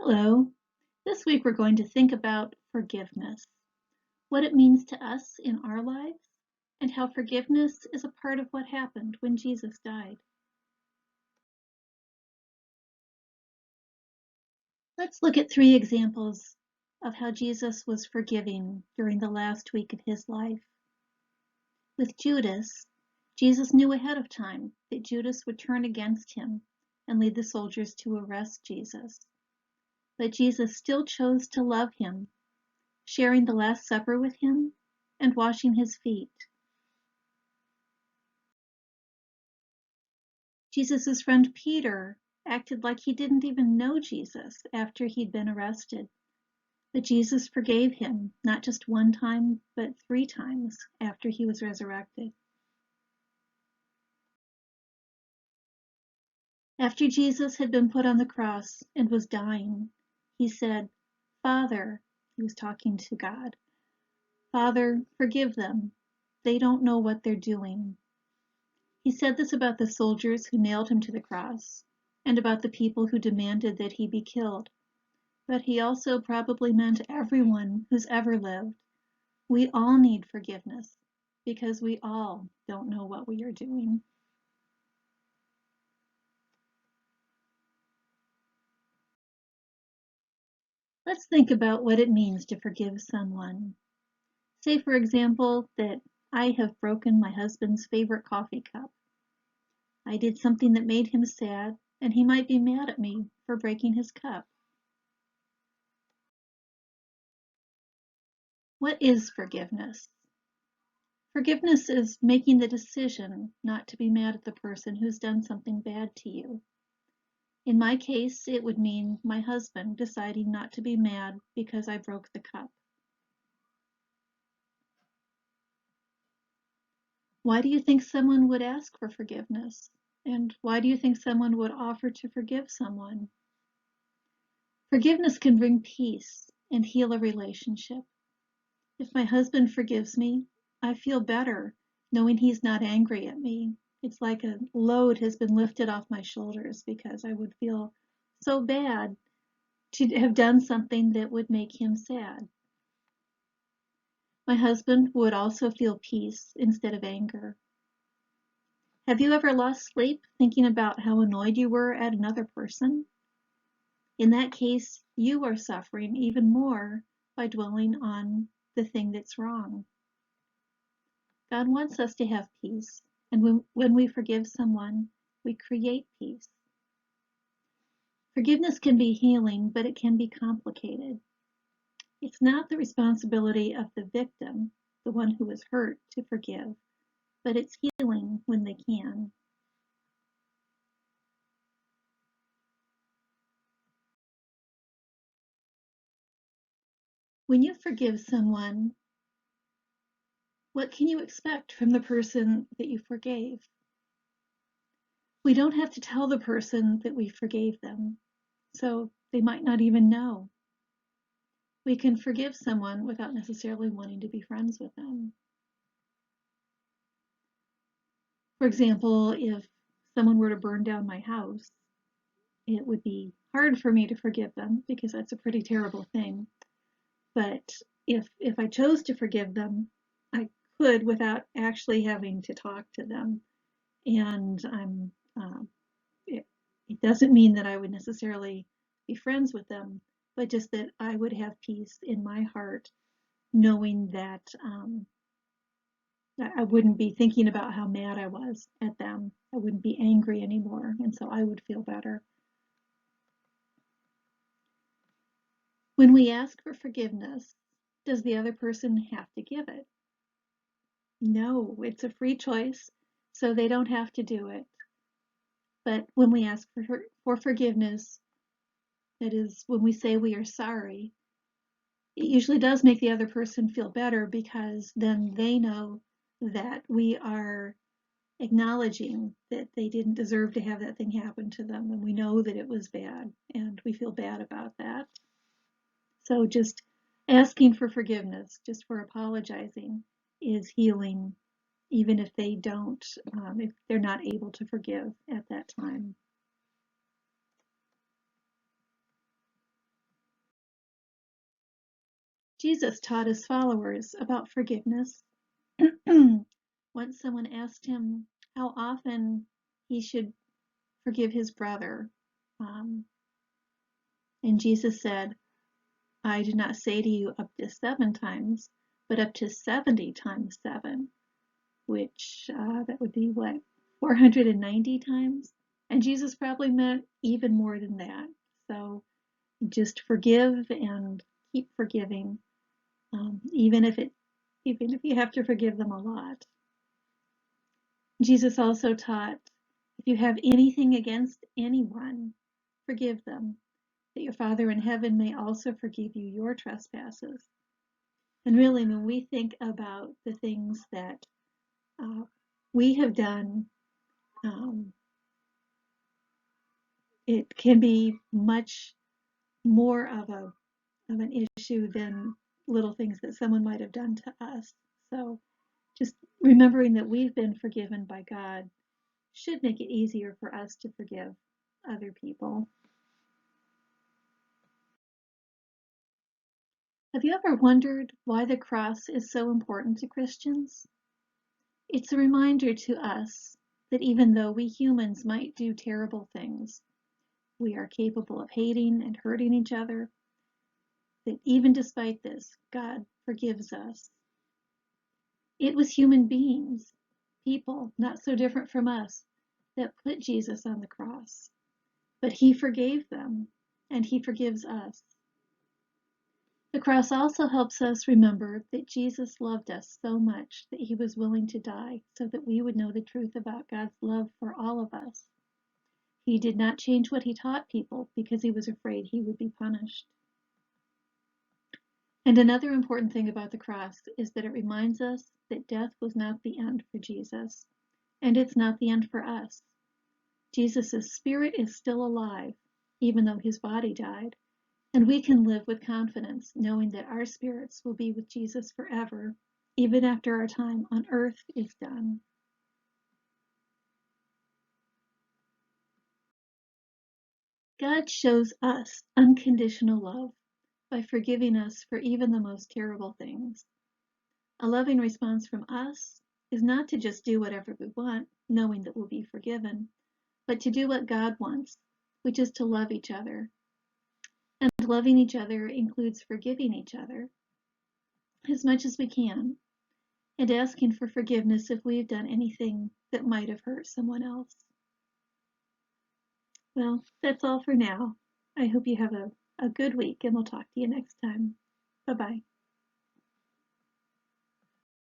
Hello. This week we're going to think about forgiveness, what it means to us in our lives, and how forgiveness is a part of what happened when Jesus died. Let's look at three examples of how Jesus was forgiving during the last week of his life. With Judas, Jesus knew ahead of time that Judas would turn against him and lead the soldiers to arrest Jesus. But Jesus still chose to love him, sharing the Last Supper with him and washing his feet. Jesus' friend Peter acted like he didn't even know Jesus after he'd been arrested. But Jesus forgave him, not just one time, but 3 times after he was resurrected. After Jesus had been put on the cross and was dying, he said, "Father," he was talking to God, "Father, forgive them. They don't know what they're doing." He said this about the soldiers who nailed him to the cross and about the people who demanded that he be killed. But he also probably meant everyone who's ever lived. We all need forgiveness because we all don't know what we are doing. Let's think about what it means to forgive someone. Say, for example, that I have broken my husband's favorite coffee cup. I did something that made him sad, and he might be mad at me for breaking his cup. What is forgiveness? Forgiveness is making the decision not to be mad at the person who's done something bad to you. In my case, it would mean my husband deciding not to be mad because I broke the cup. Why do you think someone would ask for forgiveness? And why do you think someone would offer to forgive someone? Forgiveness can bring peace and heal a relationship. If my husband forgives me, I feel better knowing he's not angry at me. It's like a load has been lifted off my shoulders because I would feel so bad to have done something that would make him sad. My husband would also feel peace instead of anger. Have you ever lost sleep thinking about how annoyed you were at another person? In that case, you are suffering even more by dwelling on the thing that's wrong. God wants us to have peace, and when we forgive someone, we create peace. Forgiveness can be healing, but it can be complicated. It's not the responsibility of the victim, the one who was hurt, to forgive, but it's healing when they can. When you forgive someone, what can you expect from the person that you forgave? We don't have to tell the person that we forgave them, so they might not even know. We can forgive someone without necessarily wanting to be friends with them. For example, if someone were to burn down my house, it would be hard for me to forgive them because that's a pretty terrible thing. But if I chose to forgive them, I could without actually having to talk to them. And it doesn't mean that I would necessarily be friends with them, but just that I would have peace in my heart, knowing that I wouldn't be thinking about how mad I was at them. I wouldn't be angry anymore, and so I would feel better. When we ask for forgiveness, does the other person have to give it? No, it's a free choice, so they don't have to do it. But when we ask for forgiveness, that is, when we say we are sorry, it usually does make the other person feel better because then they know that we are acknowledging that they didn't deserve to have that thing happen to them, and we know that it was bad, and we feel bad about that. So just asking for forgiveness, just for apologizing, is healing, even if they don't, if they're not able to forgive at that time. Jesus taught his followers about forgiveness. Once someone asked him how often he should forgive his brother. Um, and Jesus said, I do not say to you up to 7 times, but up to 70 times 7, which that would be what, 490 times? And Jesus probably meant even more than that. So just forgive and keep forgiving, even if you have to forgive them a lot. Jesus also taught, if you have anything against anyone, forgive them, that your Father in heaven may also forgive you your trespasses. And really, when we think about the things that uh, we have done, um, it can be much more of an issue than little things that someone might have done to us. So just remembering that we've been forgiven by God should make it easier for us to forgive other people. Have you ever wondered why the cross is so important to Christians? It's a reminder to us that even though we humans might do terrible things, we are capable of hating and hurting each other, that even despite this, God forgives us. It was human beings, people not so different from us, that put Jesus on the cross. But he forgave them, and he forgives us. The cross also helps us remember that Jesus loved us so much that he was willing to die so that we would know the truth about God's love for all of us. He did not change what he taught people because he was afraid he would be punished. And another important thing about the cross is that it reminds us that death was not the end for Jesus, and it's not the end for us. Jesus' spirit is still alive, even though his body died, and we can live with confidence knowing that our spirits will be with Jesus forever, even after our time on earth is done. God shows us unconditional love by forgiving us for even the most terrible things. A loving response from us is not to just do whatever we want, knowing that we'll be forgiven, but to do what God wants, which is to love each other. And loving each other includes forgiving each other as much as we can, and asking for forgiveness if we've done anything that might have hurt someone else. Well, that's all for now. I hope you have a good week, and we'll talk to you next time. Bye-bye.